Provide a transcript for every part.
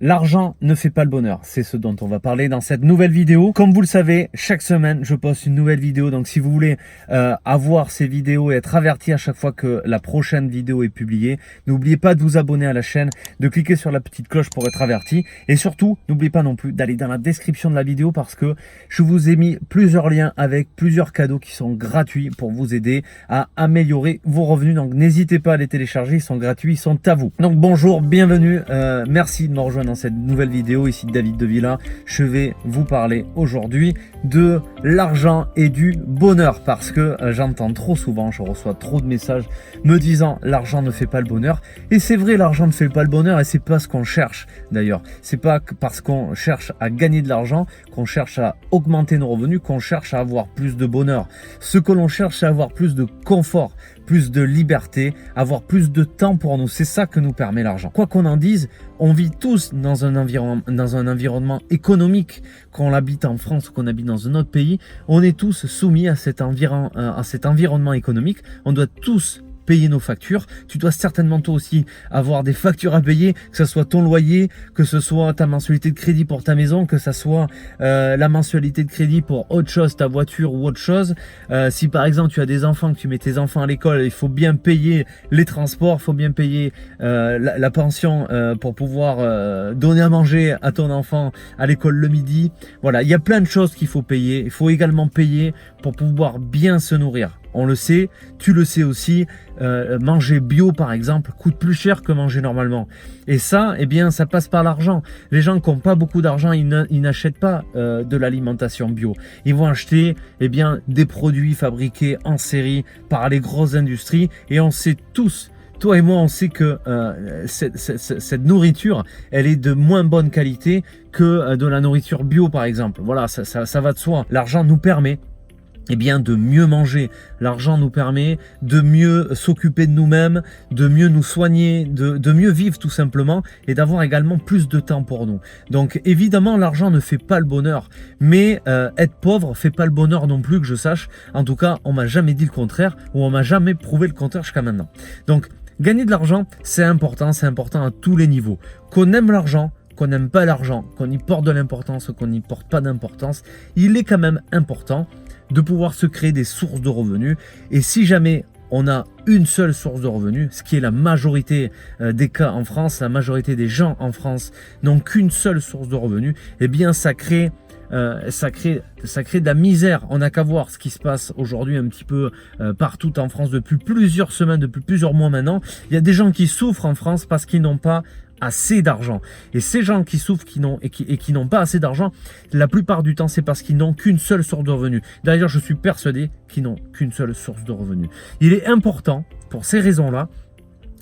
L'argent ne fait pas le bonheur, c'est ce dont on va parler dans cette nouvelle vidéo. Comme vous le savez, chaque semaine, je poste une nouvelle vidéo. Donc si vous voulez avoir ces vidéos et être averti à chaque fois que la prochaine vidéo est publiée, n'oubliez pas de vous abonner à la chaîne, de cliquer sur la petite cloche pour être averti. Et surtout, n'oubliez pas non plus d'aller dans la description de la vidéo parce que je vous ai mis plusieurs liens avec plusieurs cadeaux qui sont gratuits pour vous aider à améliorer vos revenus. Donc n'hésitez pas à les télécharger, ils sont gratuits, ils sont à vous. Donc bonjour, bienvenue, merci de me rejoindre dans cette nouvelle vidéo. Ici David de Villa, je vais vous parler aujourd'hui de l'argent et du bonheur parce que j'entends trop souvent, je reçois trop de messages me disant l'argent ne fait pas le bonheur. Et c'est vrai, l'argent ne fait pas le bonheur et c'est pas ce qu'on cherche d'ailleurs. C'est pas parce qu'on cherche à gagner de l'argent qu'on cherche à augmenter nos revenus, qu'on cherche à avoir plus de bonheur. Ce que l'on cherche, c'est avoir plus de confort, plus de liberté, avoir plus de temps pour nous. C'est ça que nous permet l'argent. Quoi qu'on en dise, on vit tous dans un environnement économique, qu'on habite en France ou qu'on habite dans un autre pays. On est tous soumis à cet environnement économique. On doit tous payer nos factures. Tu dois certainement toi aussi avoir des factures à payer, que ce soit ton loyer, que ce soit ta mensualité de crédit pour ta maison, que ce soit la mensualité de crédit pour autre chose, ta voiture ou autre chose. Si par exemple tu as des enfants, que tu mets tes enfants à l'école, il faut bien payer les transports, il faut bien payer la pension pour pouvoir donner à manger à ton enfant à l'école le midi. Voilà, il y a plein de choses qu'il faut payer. Il faut également payer pour pouvoir bien se nourrir. On le sait, tu le sais aussi, manger bio par exemple coûte plus cher que manger normalement. Et ça, eh bien, ça passe par l'argent. Les gens qui n'ont pas beaucoup d'argent, ils n'achètent pas de l'alimentation bio. Ils vont acheter eh bien, des produits fabriqués en série par les grosses industries. Et on sait tous, toi et moi, on sait que cette nourriture, elle est de moins bonne qualité que de la nourriture bio par exemple. Voilà, ça va de soi. L'argent nous permet eh bien, de mieux manger. L'argent nous permet de mieux s'occuper de nous-mêmes, de mieux nous soigner, de mieux vivre tout simplement et d'avoir également plus de temps pour nous. Donc évidemment, l'argent ne fait pas le bonheur, mais être pauvre fait pas le bonheur non plus que je sache. En tout cas, on m'a jamais dit le contraire ou on m'a jamais prouvé le contraire jusqu'à maintenant. Donc gagner de l'argent, c'est important à tous les niveaux. Qu'on aime l'argent, qu'on n'aime pas l'argent, qu'on y porte de l'importance ou qu'on n'y porte pas d'importance, il est quand même important de pouvoir se créer des sources de revenus. Et si jamais on a une seule source de revenus, ce qui est la majorité des cas en France, la majorité des gens en France n'ont qu'une seule source de revenus, eh bien ça crée de la misère. On n'a qu'à voir ce qui se passe aujourd'hui un petit peu partout en France depuis plusieurs semaines, depuis plusieurs mois maintenant. Il y a des gens qui souffrent en France parce qu'ils n'ont pas assez d'argent. Et ces gens qui souffrent qui n'ont pas assez d'argent, la plupart du temps, c'est parce qu'ils n'ont qu'une seule source de revenus. D'ailleurs, je suis persuadé qu'ils n'ont qu'une seule source de revenus. Il est important, pour ces raisons-là,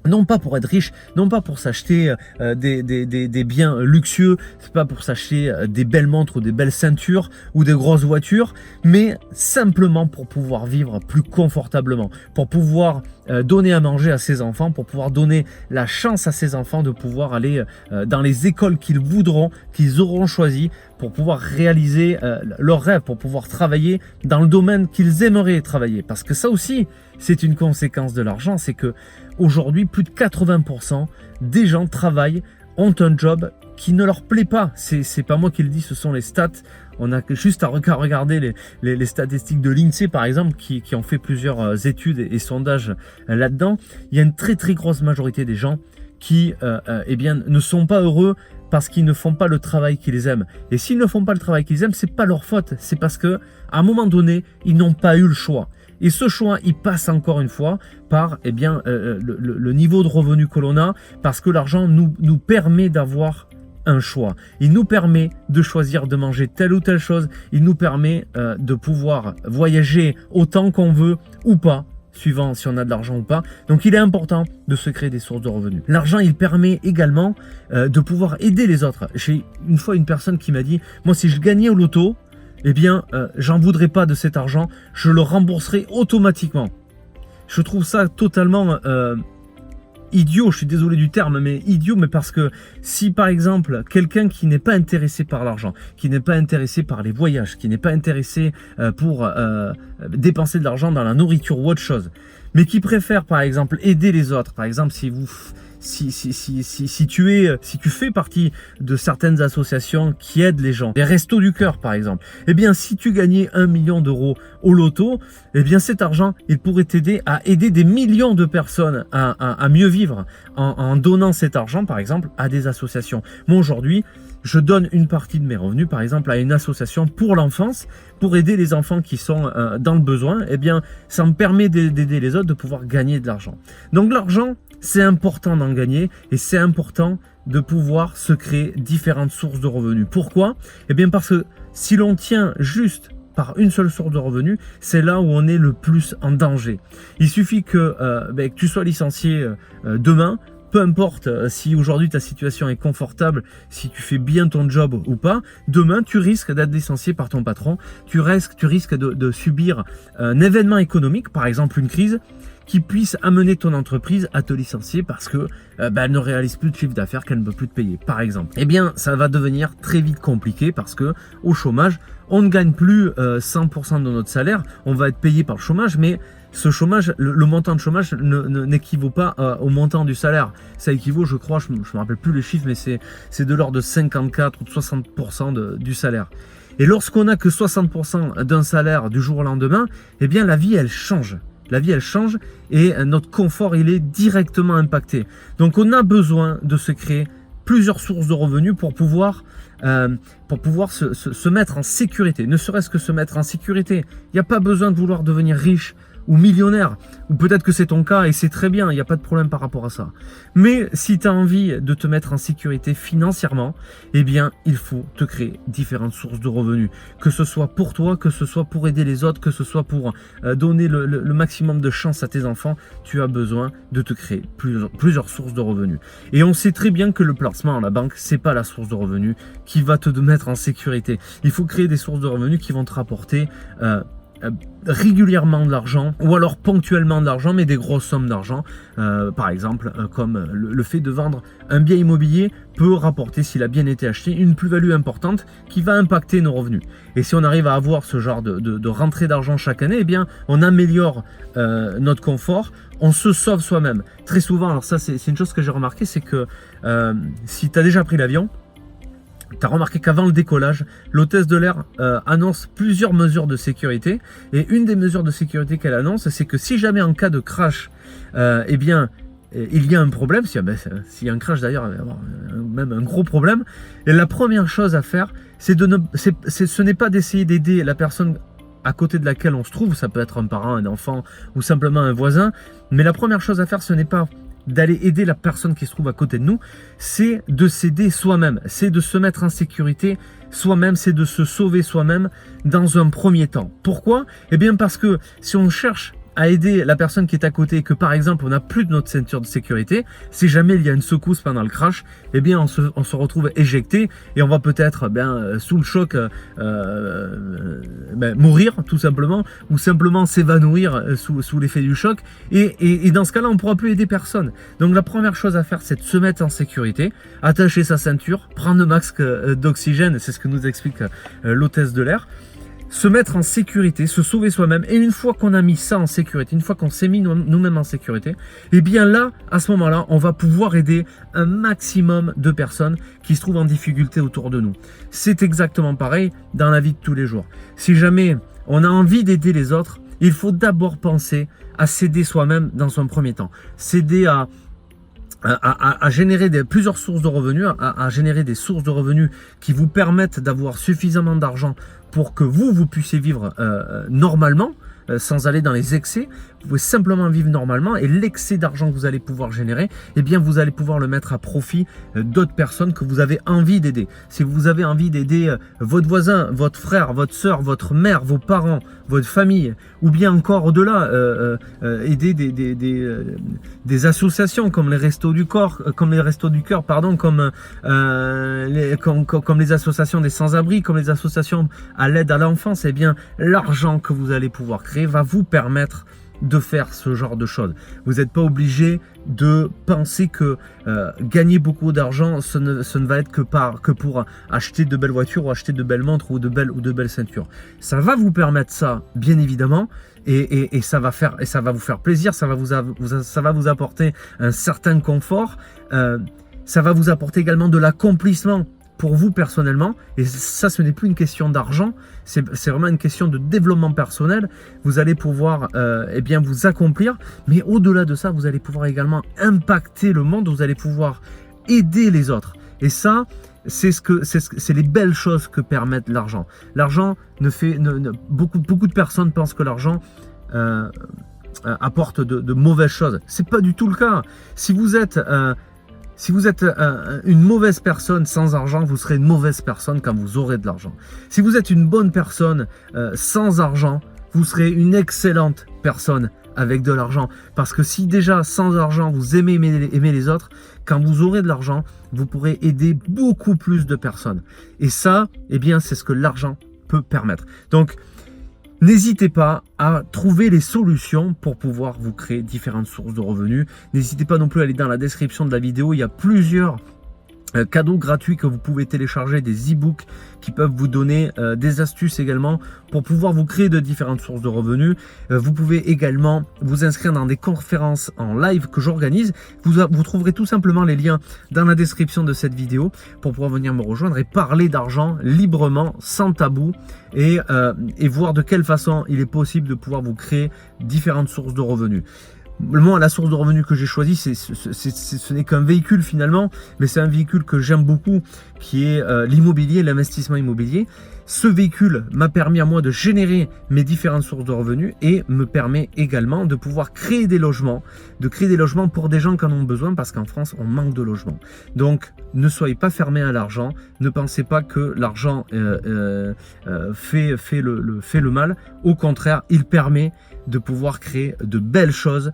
non pas pour être riche, non pas pour s'acheter des biens luxueux, c'est pas pour s'acheter des belles montres ou des belles ceintures ou des grosses voitures, mais simplement pour pouvoir vivre plus confortablement, pour pouvoir donner à manger à ses enfants, pour pouvoir donner la chance à ses enfants de pouvoir aller dans les écoles qu'ils voudront, qu'ils auront choisi, pour pouvoir réaliser leurs rêves, pour pouvoir travailler dans le domaine qu'ils aimeraient travailler. Parce que ça aussi, c'est une conséquence de l'argent, c'est que aujourd'hui, plus de 80% des gens travaillent, ont un job qui ne leur plaît pas. C'est pas moi qui le dis, ce sont les stats. On a juste à regarder les statistiques de l'INSEE, par exemple, qui ont fait plusieurs études et sondages là-dedans. Il y a une très très grosse majorité des gens qui eh bien, ne sont pas heureux parce qu'ils ne font pas le travail qu'ils aiment. Et s'ils ne font pas le travail qu'ils aiment, c'est pas leur faute. C'est parce que à un moment donné, ils n'ont pas eu le choix. Et ce choix, il passe encore une fois par eh bien, le niveau de revenu que l'on a, parce que l'argent nous permet d'avoir un choix. Il nous permet de choisir de manger telle ou telle chose. Il nous permet de pouvoir voyager autant qu'on veut ou pas, suivant si on a de l'argent ou pas. Donc il est important de se créer des sources de revenus. L'argent, il permet également de pouvoir aider les autres. J'ai une fois une personne qui m'a dit, moi si je gagnais au loto, eh bien j'en voudrais pas de cet argent, je le rembourserai automatiquement. Je trouve ça totalement idiot, je suis désolé du terme, mais idiot, mais parce que si par exemple quelqu'un qui n'est pas intéressé par l'argent, qui n'est pas intéressé par les voyages, qui n'est pas intéressé pour dépenser de l'argent dans la nourriture ou autre chose, mais qui préfèrent par exemple aider les autres, par exemple si tu fais partie de certaines associations qui aident les gens, les Restos du Cœur par exemple, eh bien si tu gagnais 1 million d'euros au loto, eh bien cet argent, il pourrait t'aider à aider des millions de personnes à mieux vivre en donnant cet argent par exemple à des associations. Moi aujourd'hui, je donne une partie de mes revenus, par exemple, à une association pour l'enfance, pour aider les enfants qui sont dans le besoin. Eh bien, ça me permet d'aider les autres, de pouvoir gagner de l'argent. Donc l'argent, c'est important d'en gagner et c'est important de pouvoir se créer différentes sources de revenus. Pourquoi? Eh bien parce que si l'on tient juste par une seule source de revenus, c'est là où on est le plus en danger. Il suffit que tu sois licencié demain. Peu importe si aujourd'hui ta situation est confortable, si tu fais bien ton job ou pas, demain tu risques d'être licencié par ton patron, tu risques de subir un événement économique, par exemple une crise, qui puisse amener ton entreprise à te licencier parce que elle ne réalise plus de chiffre d'affaires, qu'elle ne peut plus te payer, par exemple. Eh bien, ça va devenir très vite compliqué parce que au chômage, on ne gagne plus 100% de notre salaire, on va être payé par le chômage, mais ce chômage, le montant de chômage n'équivaut pas au montant du salaire. Ça équivaut, je crois, je me rappelle plus les chiffres, mais c'est de l'ordre de 54 ou de 60% du salaire. Et lorsqu'on n'a que 60% d'un salaire du jour au lendemain, eh bien la vie, elle change. La vie, elle change et notre confort, il est directement impacté. Donc, on a besoin de se créer plusieurs sources de revenus pour pouvoir se mettre en sécurité. Ne serait-ce que se mettre en sécurité. Il n'y a pas besoin de vouloir devenir riche ou millionnaire, ou peut-être que c'est ton cas et c'est très bien, il n'y a pas de problème par rapport à ça. Mais si tu as envie de te mettre en sécurité financièrement, eh bien, il faut te créer différentes sources de revenus. Que ce soit pour toi, que ce soit pour aider les autres, que ce soit pour donner le maximum de chance à tes enfants, tu as besoin de te créer plusieurs sources de revenus. Et on sait très bien que le placement à la banque, c'est pas la source de revenus qui va te mettre en sécurité. Il faut créer des sources de revenus qui vont te rapporter régulièrement de l'argent ou alors ponctuellement de l'argent, mais des grosses sommes d'argent, par exemple comme le fait de vendre un bien immobilier peut rapporter, s'il a bien été acheté, une plus-value importante qui va impacter nos revenus. Et si on arrive à avoir ce genre de rentrée d'argent chaque année, eh bien on améliore notre confort, on se sauve soi-même. Très souvent, alors ça c'est une chose que j'ai remarqué, c'est que si tu as déjà pris l'avion, tu as remarqué qu'avant le décollage, l'hôtesse de l'air annonce plusieurs mesures de sécurité. Et une des mesures de sécurité qu'elle annonce, c'est que si jamais en cas de crash, eh bien, il y a un problème, s'il y a un crash d'ailleurs, il va y avoir même un gros problème, et la première chose à faire, ce n'est pas d'essayer d'aider la personne à côté de laquelle on se trouve, ça peut être un parent, un enfant ou simplement un voisin, mais la première chose à faire, ce n'est pas d'aller aider la personne qui se trouve à côté de nous, c'est de s'aider soi-même, c'est de se mettre en sécurité soi-même, c'est de se sauver soi-même dans un premier temps. Pourquoi? Eh bien parce que si on cherche à aider la personne qui est à côté et que par exemple on n'a plus de notre ceinture de sécurité, si jamais il y a une secousse pendant le crash, eh bien on se retrouve éjecté et on va peut-être sous le choc mourir tout simplement, ou simplement s'évanouir sous l'effet du choc, et dans ce cas-là on ne pourra plus aider personne. Donc la première chose à faire, c'est de se mettre en sécurité, attacher sa ceinture, prendre le masque d'oxygène, c'est ce que nous explique l'hôtesse de l'air, se mettre en sécurité, se sauver soi-même. Et une fois qu'on a mis ça en sécurité, une fois qu'on s'est mis nous-mêmes en sécurité, et bien là, à ce moment-là, on va pouvoir aider un maximum de personnes qui se trouvent en difficulté autour de nous. C'est exactement pareil dans la vie de tous les jours. Si jamais on a envie d'aider les autres, il faut d'abord penser à s'aider soi-même dans un premier temps. S'aider à générer plusieurs sources de revenus, à générer des sources de revenus qui vous permettent d'avoir suffisamment d'argent pour que vous puissiez vivre normalement, sans aller dans les excès. Vous pouvez simplement vivre normalement, et l'excès d'argent que vous allez pouvoir générer, eh bien vous allez pouvoir le mettre à profit d'autres personnes que vous avez envie d'aider. Si vous avez envie d'aider votre voisin, votre frère, votre soeur, votre mère, vos parents, votre famille, ou bien encore au-delà, aider des associations comme les Restos du Cœur, comme les associations des sans-abri, comme les associations à l'aide à l'enfance, eh bien l'argent que vous allez pouvoir créer va vous permettre de faire ce genre de choses. Vous n'êtes pas obligé de penser que gagner beaucoup d'argent, ce ne va être que pour acheter de belles voitures ou acheter de belles montres ou de belles ceintures. Ça va vous permettre ça, bien évidemment, et ça va vous faire plaisir, ça va vous apporter un certain confort, ça va vous apporter également de l'accomplissement pour vous personnellement, et ça, ce n'est plus une question d'argent, c'est vraiment une question de développement personnel. Vous allez pouvoir eh bien vous accomplir, mais au-delà de ça, vous allez pouvoir également impacter le monde, vous allez pouvoir aider les autres. Et ça, c'est les belles choses que permettent l'argent. L'argent beaucoup de personnes pensent que l'argent apporte de mauvaises choses. C'est pas du tout le cas. Si vous êtes une mauvaise personne sans argent, vous serez une mauvaise personne quand vous aurez de l'argent. Si vous êtes une bonne personne sans argent, vous serez une excellente personne avec de l'argent. Parce que si déjà sans argent, vous aimez les autres, quand vous aurez de l'argent, vous pourrez aider beaucoup plus de personnes. Et ça, eh bien, c'est ce que l'argent peut permettre. Donc, n'hésitez pas à trouver les solutions pour pouvoir vous créer différentes sources de revenus. N'hésitez pas non plus à aller dans la description de la vidéo. Il y a plusieurs cadeaux gratuits que vous pouvez télécharger, des e-books qui peuvent vous donner des astuces également pour pouvoir vous créer de différentes sources de revenus. Vous pouvez également vous inscrire dans des conférences en live que j'organise. Vous trouverez tout simplement les liens dans la description de cette vidéo pour pouvoir venir me rejoindre et parler d'argent librement, sans tabou, et voir de quelle façon il est possible de pouvoir vous créer différentes sources de revenus. Moi, la source de revenus que j'ai choisie, ce n'est qu'un véhicule finalement, mais c'est un véhicule que j'aime beaucoup, qui est l'immobilier, l'investissement immobilier. Ce véhicule m'a permis à moi de générer mes différentes sources de revenus et me permet également de pouvoir créer des logements, pour des gens qui en ont besoin, parce qu'en France, on manque de logements. Donc, ne soyez pas fermés à l'argent, ne pensez pas que l'argent fait le mal. Au contraire, il permet de pouvoir créer de belles choses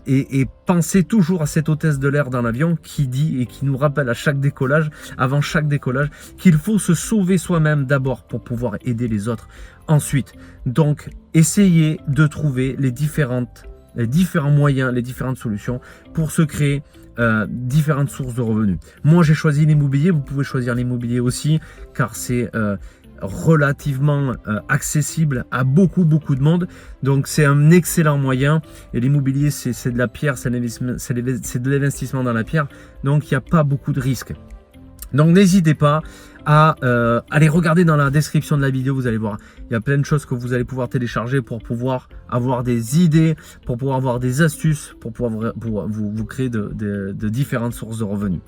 et pensez toujours à cette hôtesse de l'air dans l'avion qui dit et qui nous rappelle à chaque décollage, avant chaque décollage, qu'il faut se sauver soi-même d'abord pour pouvoir aider les autres ensuite. Donc, essayez de trouver les différents moyens, les différentes solutions pour se créer différentes sources de revenus. Moi, j'ai choisi l'immobilier, vous pouvez choisir l'immobilier aussi, car c'est relativement accessible à beaucoup de monde, donc c'est un excellent moyen. Et l'immobilier, c'est de la pierre, c'est de l'investissement dans la pierre, donc il n'y a pas beaucoup de risques. Donc n'hésitez pas à aller regarder dans la description de la vidéo, vous allez voir, il y a plein de choses que vous allez pouvoir télécharger pour pouvoir avoir des idées, pour pouvoir avoir des astuces, pour pouvoir vous créer de différentes sources de revenus.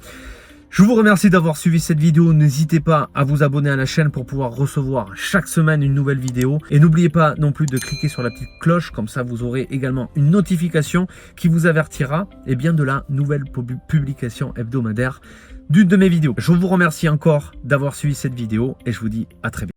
Je vous remercie d'avoir suivi cette vidéo. N'hésitez pas à vous abonner à la chaîne pour pouvoir recevoir chaque semaine une nouvelle vidéo. Et n'oubliez pas non plus de cliquer sur la petite cloche, comme ça vous aurez également une notification qui vous avertira bien, de la nouvelle publication hebdomadaire d'une de mes vidéos. Je vous remercie encore d'avoir suivi cette vidéo et je vous dis à très vite.